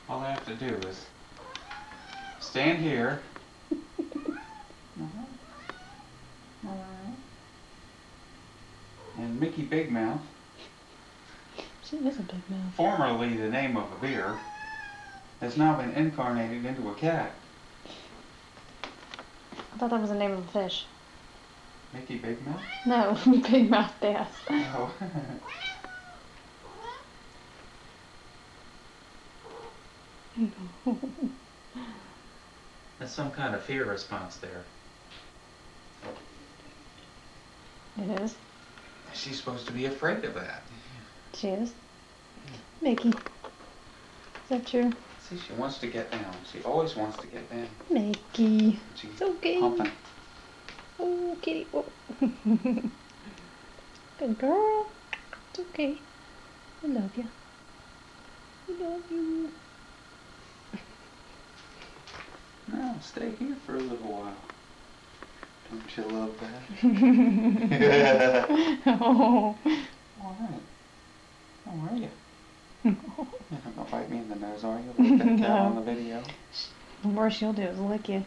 All I have to do is stand here. Alright. And Mickey Big Mouth. She is a big mouth. Formerly the name of a beer, has now been incarnated into a cat. I thought that was the name of a fish. Mickey Big Mouth? No, big mouth bass. Oh. That's some kind of fear response there. It is. She's supposed to be afraid of that. She is. Mickey. Is that true? See, she wants to get down. She always wants to get down. Mickey. She's It's okay. pumping. Oh, kitty. Oh. Good girl. It's okay. I love you. I love you. No, stay here for a little while. Don't you love that? Oh. Alright. How are you? You're not gonna bite me in the nose, are you? Like that cat on the video? The worst she'll do is lick you.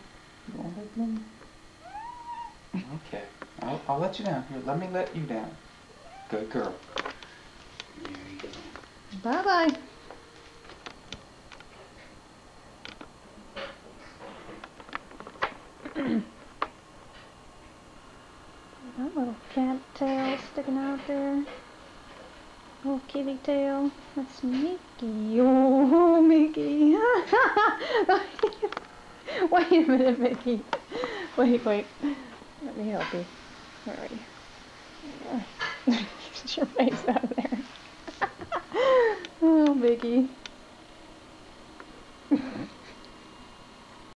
You won't lick me? Okay. I'll let you down. Here, let me let you down. Good girl. There you go. Bye-bye. That little cat tail sticking out there. Little kitty tail. That's Mickey. Oh, Mickey. Wait a minute, Mickey. Wait. Let me help you. Where are you? Get your face out of there. Oh, Mickey.